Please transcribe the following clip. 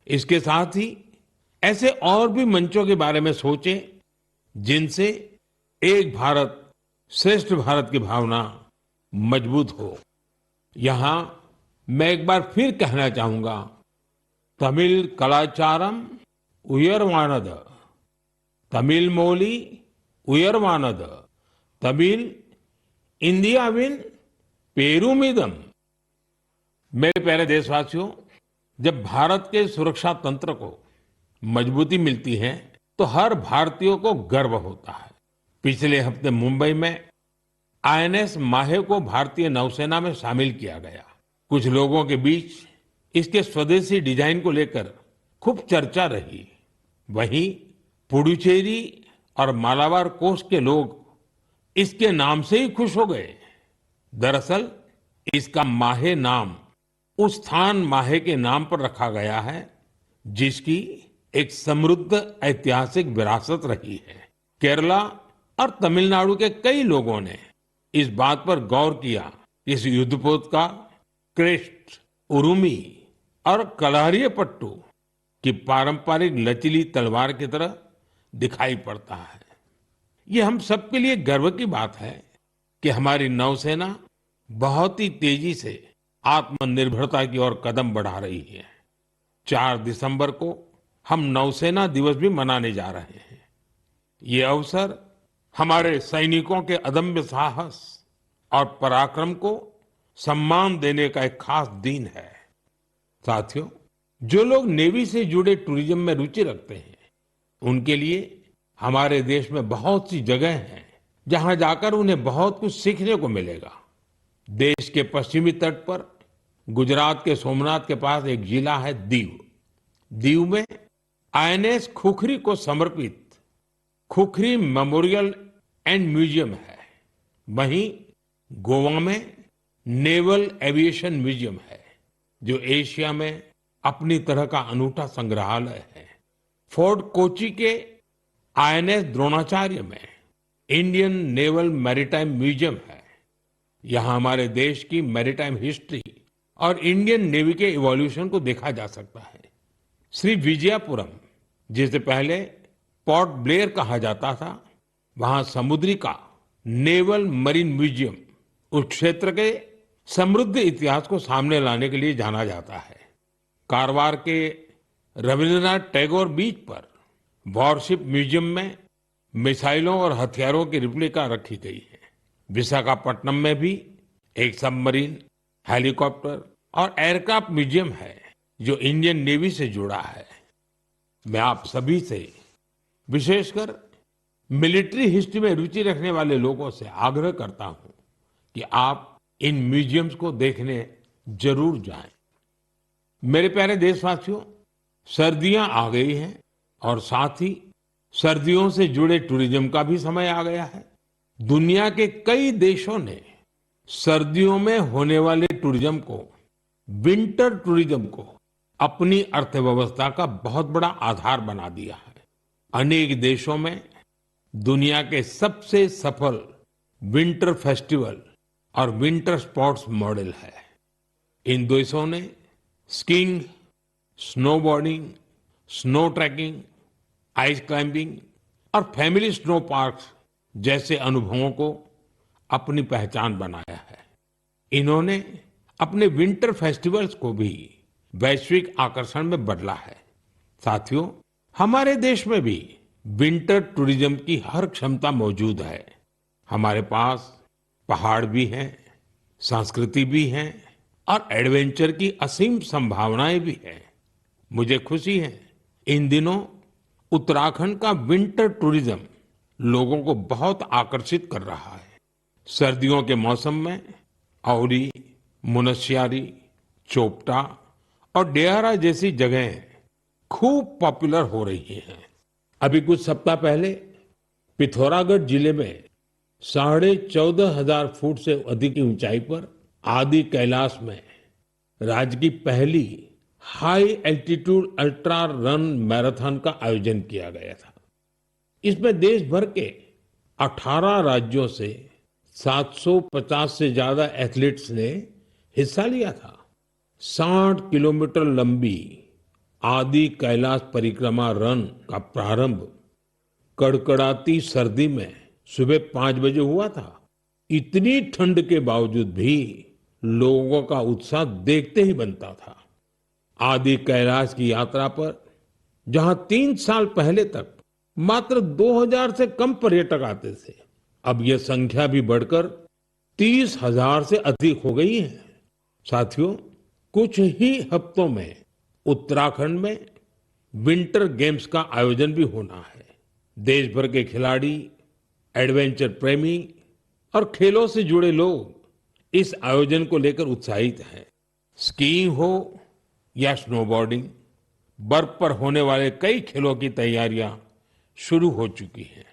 इसके साथ ही ऐसे और भी मंचों के बारे में सोचें जिनसे एक भारत श्रेष्ठ भारत की भावना मजबूत हो। यहाँ मैं एक बार फिर कहना चाहूंगा, तमिल कलाचारम उयर्वाणद, तमिल मोली उयर्वाणद, तमिल इंडियाविन पेरुमिदम। मेरे प्यारे देशवासियों, जब भारत के सुरक्षा तंत्र को मजबूती मिलती है तो हर भारतीय को गर्व होता है। पिछले हफ्ते मुंबई में आईएनएस माहे को भारतीय नौसेना में शामिल किया गया। कुछ लोगों के बीच इसके स्वदेशी डिजाइन को लेकर खूब चर्चा रही। वहीं पुडुचेरी और मालाबार कोस्ट के लोग इसके नाम से ही खुश हो गए। दरअसल इसका माहे नाम उस स्थान माहे के नाम पर रखा गया है जिसकी एक समृद्ध ऐतिहासिक विरासत रही है। केरला और तमिलनाडु के कई लोगों ने इस बात पर गौर किया कि इस युद्धपोत का क्रेस्ट, उरुमी और कलारियपट्टू की पारंपरिक लचीली तलवार की तरह दिखाई पड़ता है। ये हम सबके लिए गर्व की बात है कि हमारी नौसेना बहुत ही तेजी से आत्मनिर्भरता की ओर कदम बढ़ा रही है। 4 दिसंबर को हम नौसेना दिवस भी मनाने जा रहे हैं। ये अवसर हमारे सैनिकों के अदम्य साहस और पराक्रम को सम्मान देने का एक खास दिन है। साथियों, जो लोग नेवी से जुड़े टूरिज्म में रुचि रखते हैं, उनके लिए हमारे देश में बहुत सी जगह हैं जहां जाकर उन्हें बहुत कुछ सीखने को मिलेगा। देश के पश्चिमी तट पर गुजरात के सोमनाथ के पास एक जिला है दीव। दीव में आईएनएस खुखरी को समर्पित खुखरी मेमोरियल एंड म्यूजियम है। वहीं गोवा में नेवल एविएशन म्यूजियम है जो एशिया में अपनी तरह का अनूठा संग्रहालय है। फोर्ट कोची के आईएनएस द्रोणाचार्य में इंडियन नेवल मैरीटाइम म्यूजियम है। यहाँ हमारे देश की मैरीटाइम हिस्ट्री और इंडियन नेवी के इवोल्यूशन को देखा जा सकता है। श्री विजयपुरम, जिसे पहले पोर्ट ब्लेयर कहा जाता था, वहां समुद्री का नेवल मरीन म्यूजियम उस क्षेत्र के समृद्ध इतिहास को सामने लाने के लिए जाना जाता है। कारवार के रविंद्रनाथ टैगोर बीच पर वॉरशिप म्यूजियम में मिसाइलों और हथियारों की रिप्लिका रखी गई है। विशाखापट्टनम में भी एक सबमरीन, हेलीकॉप्टर और एयरक्राफ्ट म्यूजियम है जो इंडियन नेवी से जुड़ा है। मैं आप सभी से, विशेषकर मिलिट्री हिस्ट्री में रुचि रखने वाले लोगों से आग्रह करता हूं कि आप इन म्यूजियम्स को देखने जरूर जाएं। मेरे प्यारे देशवासियों, सर्दियां आ गई हैं और साथ ही सर्दियों से जुड़े टूरिज्म का भी समय आ गया है। दुनिया के कई देशों ने सर्दियों में होने वाले टूरिज्म को, विंटर टूरिज्म को अपनी अर्थव्यवस्था का बहुत बड़ा आधार बना दिया है। अनेक देशों में दुनिया के सबसे सफल विंटर फेस्टिवल और विंटर स्पोर्ट्स मॉडल है। इन देशों ने skiing, snowboarding, snow trekking, ice climbing और फैमिली स्नो पार्क्स जैसे अनुभवों को अपनी पहचान बनाया है। इन्होंने अपने विंटर फेस्टिवल्स को भी वैश्विक आकर्षण में बदला है। साथियों, हमारे देश में भी विंटर टूरिज्म की हर क्षमता मौजूद है। हमारे पास पहाड़ भी हैं, संस्कृति भी है और एडवेंचर की असीम संभावनाएं भी हैं। मुझे खुशी है, इन दिनों उत्तराखंड का विंटर टूरिज्म लोगों को बहुत आकर्षित कर रहा है। सर्दियों के मौसम में औली, मुनस्यारी, चोपटा और डेहरा जैसी जगहें खूब पॉपुलर हो रही हैं। अभी कुछ सप्ताह पहले पिथौरागढ़ जिले में 14,500 फुट से अधिक की ऊंचाई पर आदि कैलाश में राज्य की पहली high altitude ultra run marathon का आयोजन किया गया था। इसमें देश भर के 18 राज्यों से 750 से ज्यादा एथलीट्स ने हिस्सा लिया था। 60 किलोमीटर लंबी आदि कैलाश परिक्रमा रन का प्रारंभ कड़कड़ाती सर्दी में सुबह 5 बजे हुआ था। इतनी ठंड के बावजूद भी लोगों का उत्साह देखते ही बनता था। आदि कैलाश की यात्रा पर जहां 3 साल पहले तक मात्र 2000 से कम पर्यटक आते थे, अब यह संख्या भी बढ़कर 30,000 से अधिक हो गई है। साथियों, कुछ ही हफ्तों में उत्तराखंड में विंटर गेम्स का आयोजन भी होना है। देश भर के खिलाड़ी, एडवेंचर प्रेमी और खेलों से जुड़े लोग इस आयोजन को लेकर उत्साहित हैं। स्कीइंग हो या स्नोबोर्डिंग, बर्फ पर होने वाले कई खेलों की तैयारियां शुरू हो चुकी हैं।